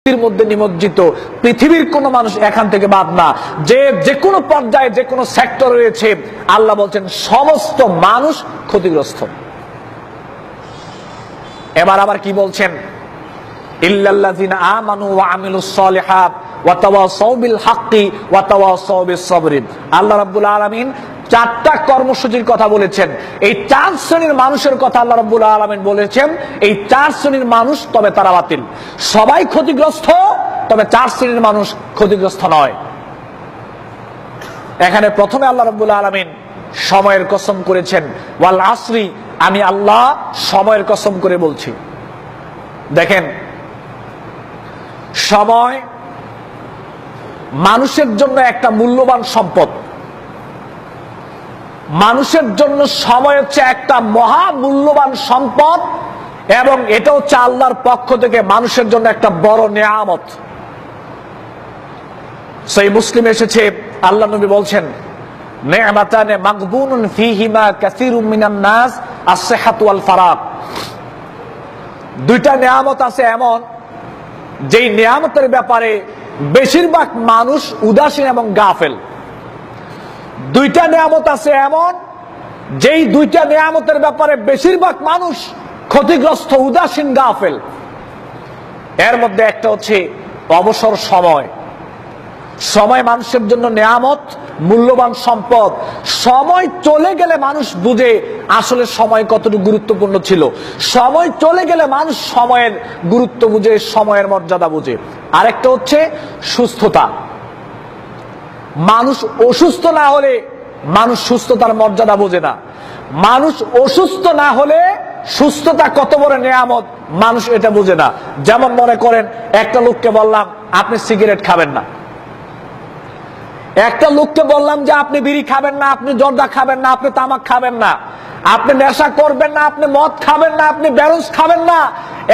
মধ্যে নিমজ্জিত পৃথিবীর কোন মানুষ এখান থেকে বাদ না। যে কোনো পর্যায়ে যে কোনো সেক্টর রয়েছে, আল্লাহ বলছেন সমস্ত মানুষ ক্ষতিগ্রস্ত। এবার আবার কি বলছেন? ইল্লাল্লাযিনা আমানু ওয়া আমিলুস সলিহাত ওয়া তাওয়াসাউ বিল হাক্কি ওয়া তাওয়াসাউ বিস সাবর। আল্লাহ রাব্বুল আলামিন চারটা কর্মসূচির কথা বলেছেন। এই চার শ্রেণীর মানুষের কথা আল্লাহ রাব্বুল আলামিন বলেছেন। এই চার শ্রেণীর মানুষ, তবে তারা বাতিল। সবাই ক্ষতিগ্রস্ত, তবে চার শ্রেণীর মানুষ ক্ষতিগ্রস্ত নয়। এখানে প্রথমে আল্লাহ রাব্বুল আলামিন সময়ের কসম করেছেন, ওয়াল আসরি, আমি আল্লাহ সময়ের কসম করে বলছি। দেখেন, সময় মানুষের জন্য একটা মূল্যবান সম্পদ। মানুষের জন্য সময় হচ্ছে একটা মহা মূল্যবান সম্পদ, এবং এটা হচ্ছে আল্লাহর পক্ষ থেকে মানুষের জন্য একটা বড় নিয়ামত। সেই মুসলিমে এসেছে, আল্লাহ নবী বলছেন, নি'মাতানে মাগবুনুন ফীহিমা কাসীরুম মিনান নাস আস-সিহহাতু ওয়াল ফারাগ। দুইটা নিয়ামত আছে এমন, যেই নিয়ামতের ব্যাপারে বেশিরভাগ মানুষ উদাসীন এবং গাফেল। দুইটা নিয়ামত আছে এমন, যেই দুইটা নিয়ামতের ব্যাপারে বেশিরভাগ মানুষ ক্ষতিগ্রস্ত, উদাসীন, গাফেল। এর মধ্যে একটা হচ্ছে অবসর সময়। সময় মানুষের জন্য নিয়ামত, মূল্যবান সম্পদ। সময় চলে গেলে মানুষ বুঝে আসলে সময় কতটুকু গুরুত্বপূর্ণ ছিল। সময় চলে গেলে মানুষ সময়ের গুরুত্ব বুঝে, সময়ের মর্যাদা বুঝে। আরেকটা হচ্ছে সুস্থতা। মানুষ অসুস্থ না হলে মানুষ সুস্থতার মর্যাদা বোঝে না। মানুষ অসুস্থ না হলে সুস্থতা কত বড় নিয়ামত মানুষ এটা বুঝে না। যেমন মনে করেন, একটা লোককে বললাম আপনি সিগারেট খাবেন না, একটা লোককে বললাম যে আপনি বিড়ি খাবেন না, আপনি জর্দা খাবেন না, আপনি তামাক খাবেন না, আপনি নেশা করবেন না, আপনি মদ খাবেন না, আপনি বেরোজ খাবেন না।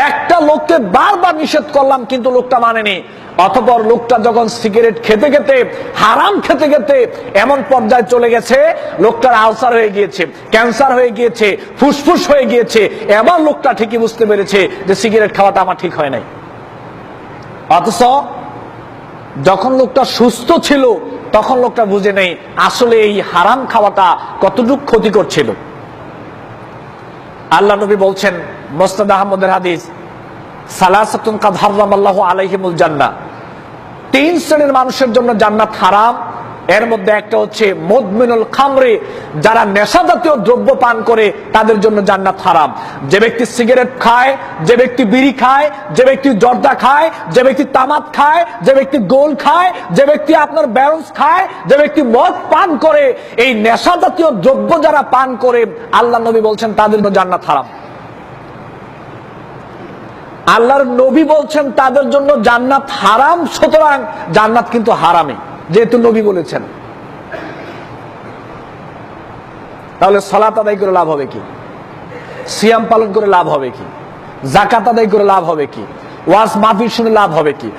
একটা লোককে বারবার নিষেধ করলাম, কিন্তু লোকটা মানেনি। অতঃপর লোকটা যখন সিগারেট খেতে খেতে, হারাম খেতে খেতে এমন পর্যায়ে চলে গেছে, লোকটার আলসার হয়ে গিয়েছে, ক্যান্সার হয়ে গিয়েছে, ফুসফুস হয়ে গিয়েছে, এবার লোকটা ঠিকই বুঝতে পেরেছে যে সিগারেট খাওয়াটা আমার ঠিক হয় নাই। অথচ যখন লোকটা সুস্থ ছিল, তখন লোকটা বুঝে নেই আসলে এই হারাম খাওয়াটা কতটুকু ক্ষতি করছিল। আল্লাহ নবী বলছেন, মুসনাদ আহমদের হাদিস, সালাসাতুন কাদ হারামাল্লাহু আলাইহিমুল জান্নাহ। তিন শ্রেণীর মানুষের জন্য জান্নাত হারাম। এর মধ্যে একটা হচ্ছে মুদমিনুল খামরে, যারা নেশা জাতীয় দ্রব্য পান করে, তাদের জন্য জান্নাত হারাম। যে ব্যক্তি সিগারেট খায়, যে ব্যক্তি বিড়ি খায়, যে ব্যক্তি জর্দা খায়, যে ব্যক্তি তামাক খায়, যে ব্যক্তি গোল খায়, যে ব্যক্তি আপনার ব্যারন্স খায়, যে ব্যক্তি মদ পান করে, এই নেশা জাতীয় দ্রব্য যারা পান করে, আল্লাহ নবী বলছেন তাদের জন্য জান্নাত হারাম। আল্লাহর নবী বলছেন তাদের জন্য জান্নাত হারাম, সুতরাং জান্নাত কিন্তু হারামই, যেহেতু নবী বলেছেন। তাহলে সালাত আদায় করে লাভ হবে কি? সিয়াম পালন করে লাভ হবে কি? যাকাত আদায় করে লাভ হবে কি? ওয়াজ মাহফিল শুনে লাভ হবে কি?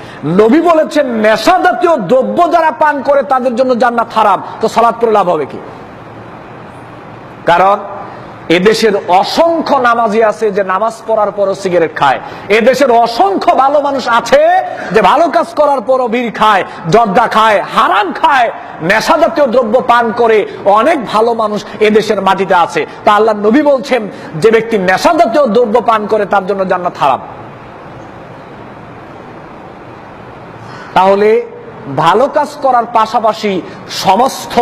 নবী বলেছেন নেশা জাতীয় দ্রব্য যারা পান করে তাদের জন্য জান্নাত হারাম, তো সালাত করে লাভ হবে কি? কারণ এদেশের অসংখ্য নামাজি আছে যে নামাজ পড়ার পরও সিগারেট খায়। এদেশের অসংখ্য ভালো মানুষ আছে যে ভালো কাজ করার পরও বিড়ি খায়, জর্দা খায়, হারাম খায়, নেশা জাতীয় দ্রব্য পান করে। অনেক ভালো মানুষ এদেশের মাটিতে আছে। তা আল্লাহ নবী বলছেন, যে ব্যক্তি নেশা জাতীয় দ্রব্য পান করে তার জন্য জান্নাত হারাম। তাহলে ভালো কাজ করার পাশাপাশি সমস্ত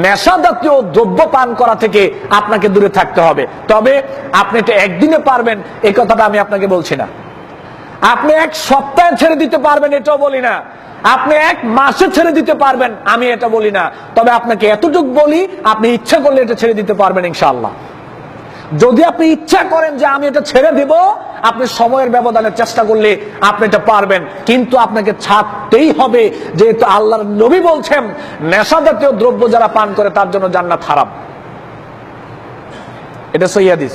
নেশা জাতীয় দ্রব্য পান করা থেকে আপনাকে দূরে থাকতে হবে। তবে আপনি এটা একদিনে পারবেন, এই কথাটা আমি আপনাকে বলছি না। আপনি এক সপ্তাহে ছেড়ে দিতে পারবেন, এটাও বলি না। আপনি এক মাসে ছেড়ে দিতে পারবেন, আমি এটা বলি না। তবে আপনাকে এতটুকু বলি, আপনি ইচ্ছা করলে এটা ছেড়ে দিতে পারবেন ইনশাআল্লাহ। যদি আপনি ইচ্ছা করেন যে আমি এটা ছেড়ে দিব, আপনি সময়ের ব্যবধানে চেষ্টা করলে আপনি এটা পারবেন। কিন্তু আপনাকে ছাড়তেই হবে, যেহেতু আল্লাহর নবী বলছেন নেশা জাতীয় দ্রব্য যারা পান করে তার জন্য জান্নাত হারাম। এটা সহিহ হাদিস।